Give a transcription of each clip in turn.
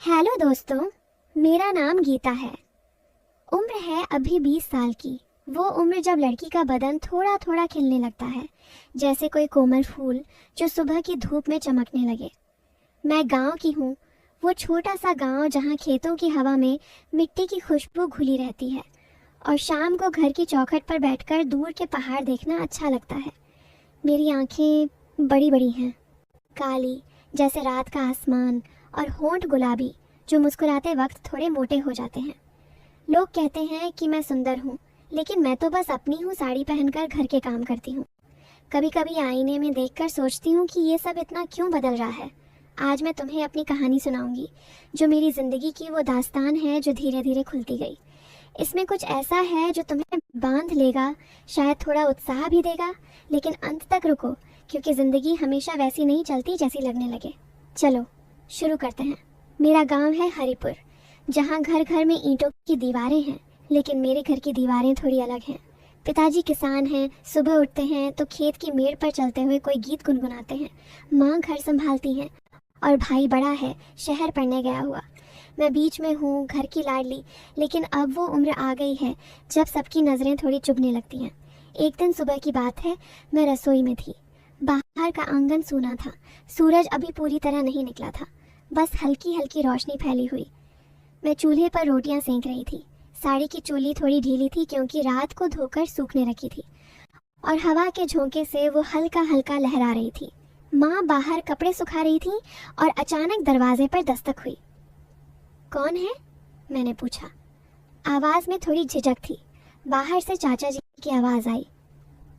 Hello दोस्तों, मेरा नाम गीता है। उम्र है अभी 20 साल की। वो उम्र जब लड़की का बदन थोड़ा थोड़ा खिलने लगता है, जैसे कोई कोमल फूल जो सुबह की धूप में चमकने लगे। मैं गांव की हूँ, वो छोटा सा गांव जहाँ खेतों की हवा में मिट्टी की खुशबू घुली रहती है और शाम को घर की चौखट पर बैठकर दूर के पहाड़ देखना अच्छा लगता है। मेरी आंखें बड़ी बड़ी हैं, काली जैसे रात का आसमान, और होंठ गुलाबी जो मुस्कुराते वक्त थोड़े मोटे हो जाते हैं। लोग कहते हैं कि मैं सुंदर हूँ, लेकिन मैं तो बस अपनी हूँ साड़ी पहनकर घर के काम करती हूँ। कभी कभी आईने में देखकर सोचती हूँ कि ये सब इतना क्यों बदल रहा है। आज मैं तुम्हें अपनी कहानी सुनाऊंगी, जो मेरी ज़िंदगी की वो दास्तान है जो धीरे धीरे खुलती गई। इसमें कुछ ऐसा है जो तुम्हें बांध लेगा, शायद थोड़ा उत्साह भी देगा, लेकिन अंत तक रुको, क्योंकि ज़िंदगी हमेशा वैसी नहीं चलती जैसी लगने लगे। चलो शुरू करते हैं। मेरा गांव है हरिपुर, जहां घर घर में ईंटों की दीवारें हैं, लेकिन मेरे घर की दीवारें थोड़ी अलग हैं। पिताजी किसान हैं, सुबह उठते हैं तो खेत की मेड़ पर चलते हुए कोई गीत गुनगुनाते हैं। माँ घर संभालती हैं और भाई बड़ा है, शहर पढ़ने गया हुआ। मैं बीच में हूँ, घर की लाडली, लेकिन अब वो उम्र आ गई है जब सबकी नज़रें थोड़ी चुभने लगती हैं। एक दिन सुबह की बात है, मैं रसोई में थी। बाहर का आंगन सूना था, सूरज अभी पूरी तरह नहीं निकला था, बस हल्की हल्की रोशनी फैली हुई। मैं चूल्हे पर रोटियां सेंक रही थी। साड़ी की चोली थोड़ी ढीली थी क्योंकि रात को धोकर सूखने रखी थी, और हवा के झोंके से वो हल्का हल्का लहरा रही थी। माँ बाहर कपड़े सुखा रही थी और अचानक दरवाजे पर दस्तक हुई। कौन है? मैंने पूछा। आवाज़ में थोड़ी झिझक थी। बाहर से चाचा जी की आवाज़ आई।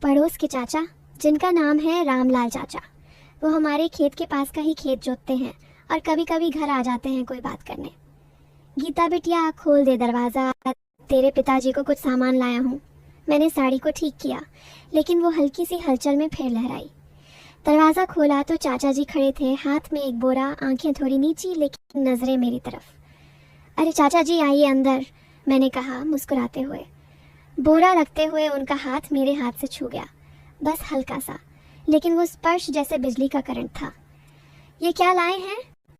पड़ोस के चाचा, जिनका नाम है रामलाल चाचा। वो हमारे खेत के पास का ही खेत जोतते हैं और कभी कभी घर आ जाते हैं कोई बात करने। गीता बिटिया, खोल दे दरवाज़ा, तेरे पिताजी को कुछ सामान लाया हूँ। मैंने साड़ी को ठीक किया, लेकिन वो हल्की सी हलचल में फिर लहराई। दरवाज़ा खोला तो चाचा जी खड़े थे, हाथ में एक बोरा, आंखें थोड़ी नीची लेकिन नज़रें मेरी तरफ। अरे चाचा जी, आइए अंदर, मैंने कहा मुस्कुराते हुए। बोरा रखते हुए उनका हाथ मेरे हाथ से छू गया, बस हल्का सा, लेकिन वो स्पर्श जैसे बिजली का करंट था। ये क्या लाए हैं?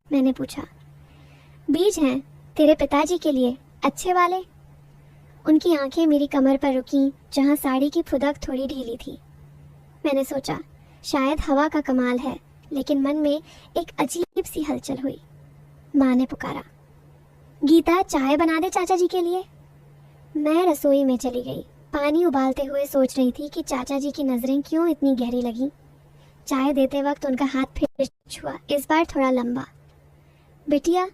मैंने पूछा। बीज हैं, तेरे पिताजी के लिए, अच्छे वाले। उनकी आंखें मेरी कमर पर रुकीं, जहां साड़ी की फुदक थोड़ी ढीली थी। मैंने सोचा शायद हवा का कमाल है, लेकिन मन में एक अजीब सी हलचल हुई। माँ ने पुकारा, गीता चाय बना दे चाचा जी के लिए। मैं रसोई में चली गई, पानी उबालते हुए सोच रही थी कि चाचा जी की नज़रें क्यों इतनी गहरी लगी। चाय देते वक्त उनका हाथ फिर छुआ, इस बार थोड़ा लंबा। बिटिया,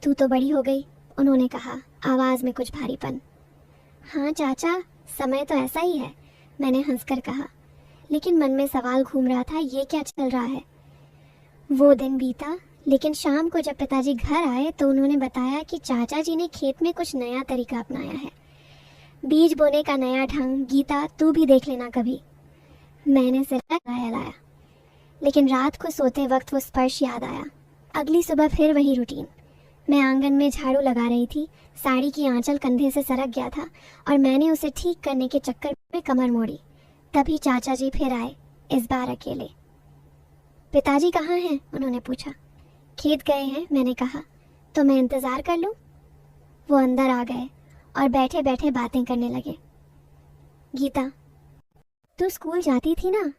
तू तो बड़ी हो गई, उन्होंने कहा, आवाज़ में कुछ भारीपन। हाँ चाचा, समय तो ऐसा ही है, मैंने हंसकर कहा, लेकिन मन में सवाल घूम रहा था, ये क्या चल रहा है। वो दिन बीता, लेकिन शाम को जब पिताजी घर आए तो उन्होंने बताया कि चाचा जी ने खेत में कुछ नया तरीका अपनाया है, बीज बोने का नया ढंग। गीता, तू भी देख लेना कभी। मैंने सिर लाया, लेकिन रात को सोते वक्त वो स्पर्श याद आया। अगली सुबह फिर वही रूटीन। मैं आंगन में झाड़ू लगा रही थी, साड़ी की आंचल कंधे से सरक गया था और मैंने उसे ठीक करने के चक्कर में कमर मोड़ी। तभी चाचा जी फिर आए, इस बार अकेले। पिताजी कहाँ हैं? उन्होंने पूछा। खेत गए हैं, मैंने कहा। तो मैं इंतज़ार कर लूँ? वो अंदर आ गए और बैठे बैठे बातें करने लगे। गीता, तू स्कूल जाती थी ना,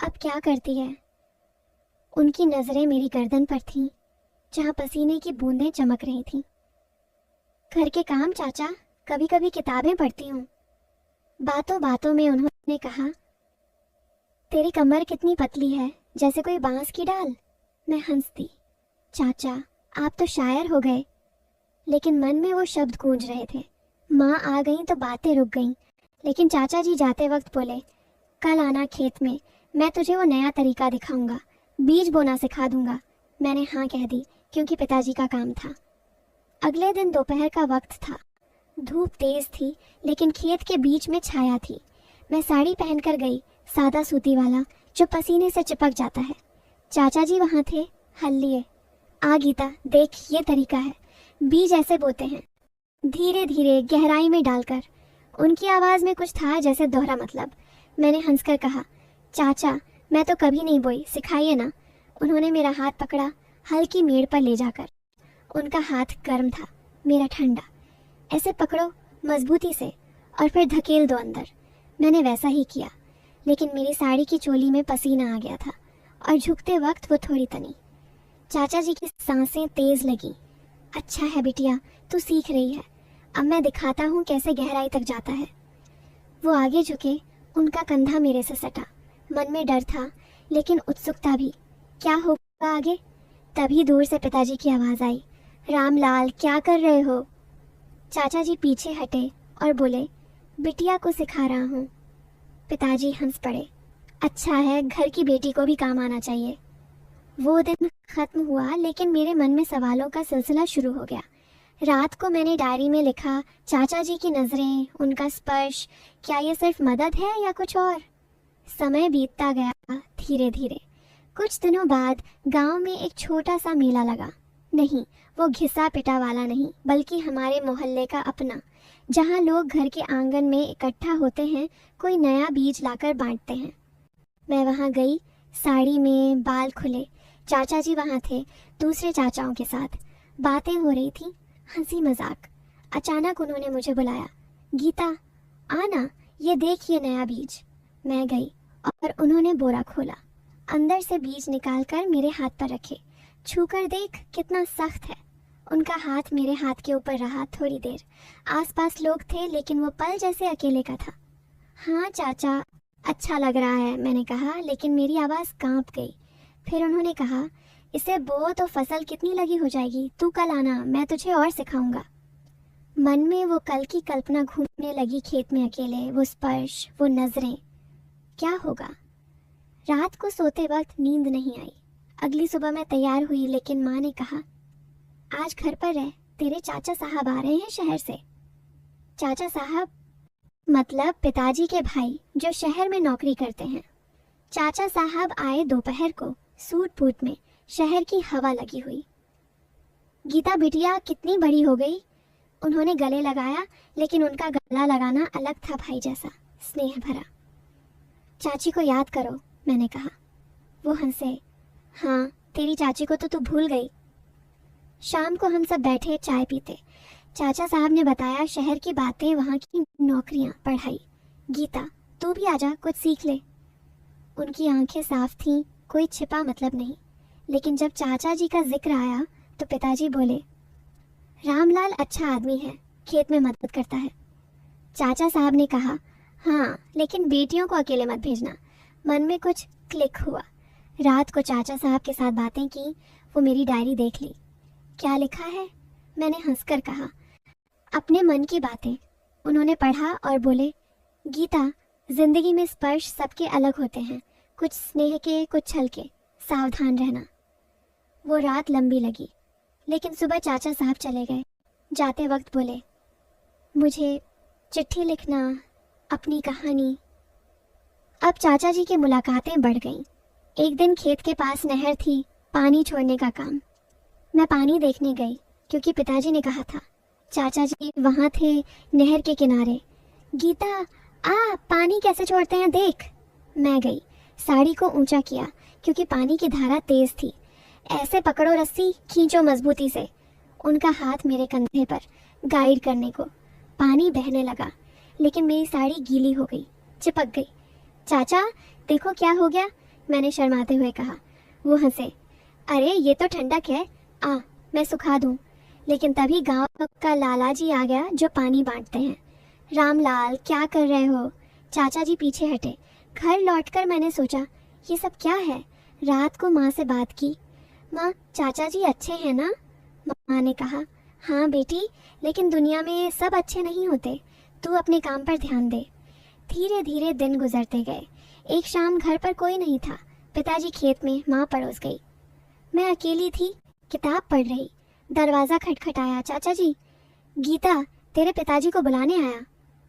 अब क्या करती है? उनकी नज़रें मेरी गर्दन पर थीं, जहाँ पसीने की बूंदें चमक रही थीं। घर के काम चाचा, कभी कभी किताबें पढ़ती हूँ। बातों बातों में उन्होंने कहा, तेरी कमर कितनी पतली है, जैसे कोई बांस की डाल। मैं हंस दी। चाचा, आप तो शायर हो गए। लेकिन मन में वो शब्द गूंज रहे थे। माँ आ गई तो बातें रुक गईं, लेकिन चाचा जी जाते वक्त बोले, कल आना खेत में, मैं तुझे वो नया तरीका दिखाऊंगा, बीज बोना सिखा दूंगा। मैंने हाँ कह दी, क्योंकि पिताजी का काम था। अगले दिन दोपहर का वक्त था। धूप तेज थी, लेकिन खेत के बीच में छाया थी। मैं साड़ी पहनकर गई, सादा सूती वाला, जो पसीने से चिपक जाता है। चाचा जी वहाँ थे, हल लिए। आ गीता, देख, ये तरीका है, बीज ऐसे बोते हैं, धीरे धीरे गहराई में डालकर। उनकी आवाज़ में कुछ था जैसे दोहरा मतलब। मैंने हंसकर कहा, चाचा, मैं तो कभी नहीं बोई, सिखाइए ना। उन्होंने मेरा हाथ पकड़ा, हल्की मेड़ पर ले जाकर। उनका हाथ गर्म था, मेरा ठंडा। ऐसे पकड़ो मजबूती से और फिर धकेल दो अंदर। मैंने वैसा ही किया, लेकिन मेरी साड़ी की चोली में पसीना आ गया था और झुकते वक्त वो थोड़ी तनी। चाचा जी की सांसें तेज लगी। अच्छा है बिटिया, तू सीख रही है, अब मैं दिखाता हूँ कैसे गहराई तक जाता है। वो आगे झुके, उनका कंधा मेरे से सटा। मन में डर था लेकिन उत्सुकता भी। क्या होगा आगे? तभी दूर से पिताजी की आवाज़ आई, रामलाल क्या कर रहे हो? चाचा जी पीछे हटे और बोले, बिटिया को सिखा रहा हूँ। पिताजी हंस पड़े। अच्छा है, घर की बेटी को भी काम आना चाहिए। वो दिन खत्म हुआ, लेकिन मेरे मन में सवालों का सिलसिला शुरू हो गया। रात को मैंने डायरी में लिखा, चाचा जी की नज़रें, उनका स्पर्श, क्या ये सिर्फ मदद है या कुछ और? समय बीतता गया धीरे धीरे। कुछ दिनों बाद गांव में एक छोटा सा मेला लगा। नहीं, वो घिसा पिटा वाला नहीं, बल्कि हमारे मोहल्ले का अपना, जहां लोग घर के आंगन में इकट्ठा होते हैं, कोई नया बीज लाकर बांटते हैं। मैं वहां गई, साड़ी में, बाल खुले। चाचा जी वहां थे, दूसरे चाचाओं के साथ। बातें हो रही थी, हंसी मजाक। अचानक उन्होंने मुझे बुलाया, गीता आना, ये देख ये नया बीज। मैं गई और उन्होंने बोरा खोला, अंदर से बीज निकालकर मेरे हाथ पर रखे। छूकर देख कितना सख्त है। उनका हाथ मेरे हाथ के ऊपर रहा थोड़ी देर। आसपास लोग थे, लेकिन वो पल जैसे अकेले का था। हाँ चाचा, अच्छा लग रहा है, मैंने कहा, लेकिन मेरी आवाज़ कांप गई। फिर उन्होंने कहा, इसे बो तो फसल कितनी लगी हो जाएगी, तू कल आना, मैं तुझे और सिखाऊंगा। मन में वो कल की कल्पना घूमने लगी, खेत में अकेले, वो स्पर्श, वो नजरें। क्या होगा? रात को सोते वक्त नींद नहीं आई। अगली सुबह मैं तैयार हुई, लेकिन माँ ने कहा, आज घर पर रह, तेरे चाचा साहब आ रहे हैं शहर से। चाचा साहब मतलब पिताजी के भाई, जो शहर में नौकरी करते हैं। चाचा साहब आए दोपहर को, सूट बूट में, शहर की हवा लगी हुई। गीता बिटिया कितनी बड़ी हो गई। उन्होंने गले लगाया, लेकिन उनका गला लगाना अलग था, भाई जैसा, स्नेह भरा। चाची को याद करो, मैंने कहा। वो हंसे, हाँ, तेरी चाची को तो तू भूल गई। शाम को हम सब बैठे चाय पीते। चाचा साहब ने बताया शहर की बातें, वहाँ की नौकरियाँ, पढ़ाई। गीता तू भी आजा, कुछ सीख ले। उनकी आंखें साफ थीं, कोई छिपा मतलब नहीं। लेकिन जब चाचा जी का जिक्र आया तो पिताजी बोले, रामलाल अच्छा आदमी है, खेत में मदद करता है। चाचा साहब ने कहा, हाँ, लेकिन बेटियों को अकेले मत भेजना। मन में कुछ क्लिक हुआ। रात को चाचा साहब के साथ बातें की। वो मेरी डायरी देख ली। क्या लिखा है? मैंने हंसकर कहा, अपने मन की बातें। उन्होंने पढ़ा और बोले, गीता, जिंदगी में स्पर्श सबके अलग होते हैं, कुछ स्नेह के, कुछ छल के, सावधान रहना। वो रात लंबी लगी, लेकिन सुबह चाचा साहब चले गए। जाते वक्त बोले, मुझे चिट्ठी लिखना, अपनी कहानी। अब चाचा जी की मुलाकातें बढ़ गईं। एक दिन खेत के पास नहर थी, पानी छोड़ने का काम। मैं पानी देखने गई, क्योंकि पिताजी ने कहा था। चाचा जी वहाँ थे, नहर के किनारे। गीता आ, पानी कैसे छोड़ते हैं देख। मैं गई, साड़ी को ऊंचा किया, क्योंकि पानी की धारा तेज थी। ऐसे पकड़ो रस्सी, खींचो मजबूती से। उनका हाथ मेरे कंधे पर, गाइड करने को। पानी बहने लगा, लेकिन मेरी साड़ी गीली हो गई, चिपक गई। चाचा देखो क्या हो गया, मैंने शर्माते हुए कहा। वो हंसे, अरे ये तो ठंडक है, आ मैं सुखा दूं। लेकिन तभी गांव का लाला जी आ गया, जो पानी बांटते हैं। रामलाल क्या कर रहे हो? चाचा जी पीछे हटे। घर लौटकर मैंने सोचा, ये सब क्या है। रात को माँ से बात की। माँ, चाचा जी अच्छे हैं ना? माँ ने कहा, हाँ बेटी, लेकिन दुनिया में सब अच्छे नहीं होते, तू अपने काम पर ध्यान दे। धीरे धीरे दिन गुजरते गए। एक शाम घर पर कोई नहीं था, पिताजी खेत में, माँ पड़ोस गई। मैं अकेली थी, किताब पढ़ रही। दरवाज़ा खटखटाया। चाचा जी, गीता तेरे पिताजी को बुलाने आया।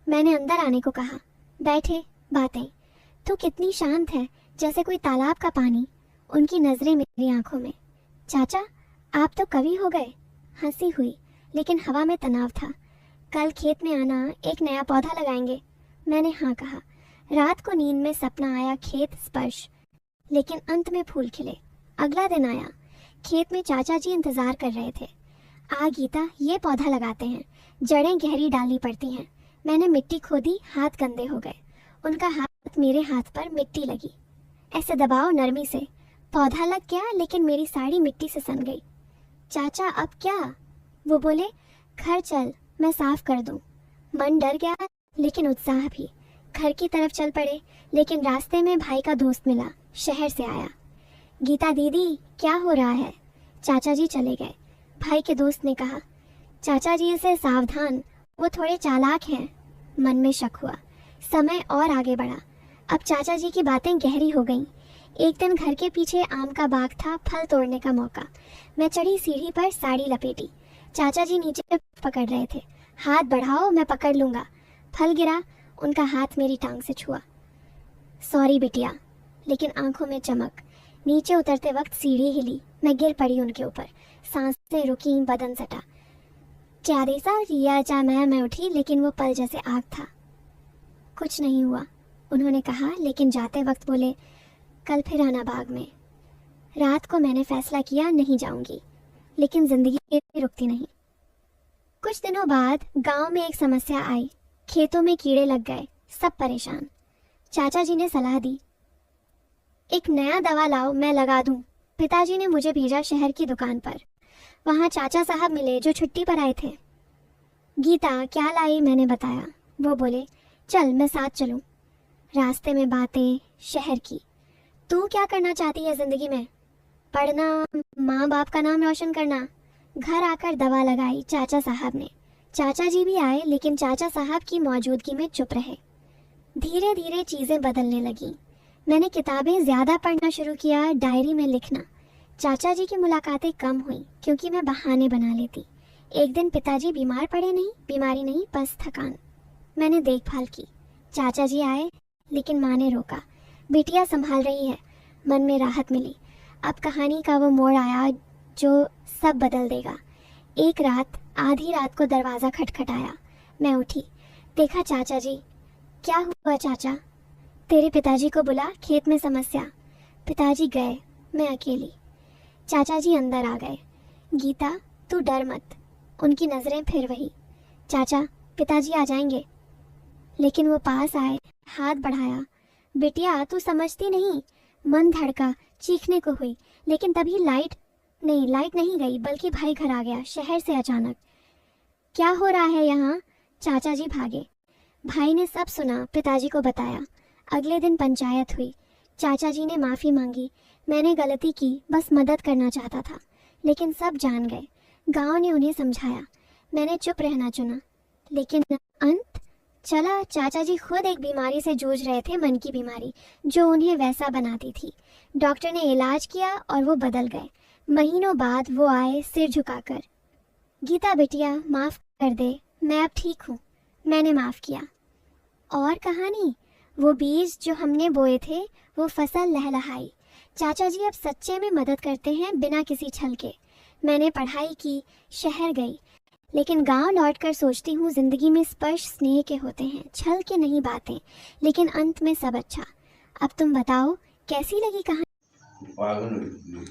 मैंने अंदर आने को कहा। बैठे, बातें। तू कितनी शांत है, जैसे कोई तालाब का पानी। उनकी नज़रें मेरी आंखों में। चाचा आप तो कवि हो गए। हंसी हुई, लेकिन हवा में तनाव था। कल खेत में आना, एक नया पौधा लगाएंगे। मैंने हाँ कहा। रात को नींद में सपना आया, खेत, स्पर्श, लेकिन अंत में फूल खिले। अगला दिन आया। खेत में चाचा जी इंतजार कर रहे थे। आ गीता, ये पौधा लगाते हैं, जड़ें गहरी डालनी पड़ती हैं। मैंने मिट्टी खोदी, हाथ गंदे हो गए। उनका हाथ मेरे हाथ पर, मिट्टी लगी। ऐसे दबाओ नरमी से। पौधा लग गया, लेकिन मेरी साड़ी मिट्टी से सन गई। चाचा अब क्या? वो बोले, घर चल, मैं साफ कर दूं। मन डर गया, लेकिन उत्साह भी। घर की तरफ चल पड़े, लेकिन रास्ते में भाई का दोस्त मिला, शहर से आया। गीता दीदी, क्या हो रहा है? चाचा जी चले गए। भाई के दोस्त ने कहा, चाचा जी से सावधान, वो थोड़े चालाक हैं। मन में शक हुआ। समय और आगे बढ़ा। अब चाचा जी की बातें गहरी हो गईं। एक दिन घर के पीछे आम का बाग था, फल तोड़ने का मौका। मैं चढ़ी सीढ़ी पर, साड़ी लपेटी। चाचा जी नीचे पकड़ रहे थे। हाथ बढ़ाओ, मैं पकड़ लूंगा। फल गिरा, उनका हाथ मेरी टांग से छुआ। सॉरी बिटिया। लेकिन आंखों में चमक। नीचे उतरते वक्त सीढ़ी हिली, मैं गिर पड़ी उनके ऊपर। सांसें रुकी, बदन सटा। चारेसा रिया चा मैं उठी, लेकिन वो पल जैसे आग था। कुछ नहीं हुआ, उन्होंने कहा, लेकिन जाते वक्त बोले, कल फिर आना बाग में। रात को मैंने फैसला किया, नहीं जाऊंगी, लेकिन जिंदगी रुकती नहीं। कुछ दिनों बाद गांव में एक समस्या आई। खेतों में कीड़े लग गए, सब परेशान। चाचा जी ने सलाह दी, एक नया दवा लाओ, मैं लगा दूं। पिताजी ने मुझे भेजा शहर की दुकान पर। वहां चाचा साहब मिले जो छुट्टी पर आए थे। गीता क्या लाई, मैंने बताया। वो बोले, चल मैं साथ चलूं। रास्ते में बातें शहर की। तू क्या करना चाहती है जिंदगी में? पढ़ना, माँ बाप का नाम रोशन करना। घर आकर दवा लगाई चाचा साहब ने। चाचा जी भी आए, लेकिन चाचा साहब की मौजूदगी में चुप रहे। धीरे धीरे चीजें बदलने लगी। मैंने किताबें ज्यादा पढ़ना शुरू किया, डायरी में लिखना। चाचा जी की मुलाकातें कम हुई, क्योंकि मैं बहाने बना लेती। एक दिन पिताजी बीमार पड़े, नहीं बीमारी नहीं, बस थकान। मैंने देखभाल की। चाचा जी आए, लेकिन माँ ने रोका। बिटिया संभाल रही है। मन में राहत मिली। अब कहानी का वो मोड़ आया जो सब बदल देगा। एक रात, आधी रात को दरवाज़ा खटखटाया। मैं उठी, देखा चाचा जी। क्या हुआ चाचा? तेरे पिताजी को बुला, खेत में समस्या। पिताजी गए, मैं अकेली। चाचा जी अंदर आ गए। गीता, तू डर मत। उनकी नज़रें फिर वही। चाचा, पिताजी आ जाएंगे। लेकिन वो पास आए, हाथ बढ़ाया। बिटिया तू समझती नहीं। मन धड़का, चीखने को हुई, लेकिन तभी लाइट नहीं गई, बल्कि भाई घर आ गया, शहर से अचानक। क्या हो रहा है यहाँ? चाचा जी भागे। भाई ने सब सुना, पिताजी को बताया। अगले दिन पंचायत हुई। चाचा जी ने माफ़ी मांगी। मैंने गलती की, बस मदद करना चाहता था। लेकिन सब जान गए। गांव ने उन्हें समझाया। मैंने चुप रहना चुना। लेकिन अंत चला। चाचा जी खुद एक बीमारी से जूझ रहे थे, मन की बीमारी, जो उन्हें वैसा बनाती थी। डॉक्टर ने इलाज किया और वो बदल गए। महीनों बाद वो आए, सिर झुकाकर। गीता बिटिया, माफ़ कर दे, मैं अब ठीक हूँ। मैंने माफ़ किया। और कहानी, वो बीज जो हमने बोए थे, वो फसल लहलहाई। चाचा जी अब सच्चे में मदद करते हैं, बिना किसी छल के। मैंने पढ़ाई की, शहर गई, लेकिन गांव लौटकर सोचती हूँ, जिंदगी में स्पर्श स्नेह के होते हैं, छल के नहीं बातें, लेकिन अंत में सब अच्छा। अब तुम बताओ, कैसी लगी कहानी?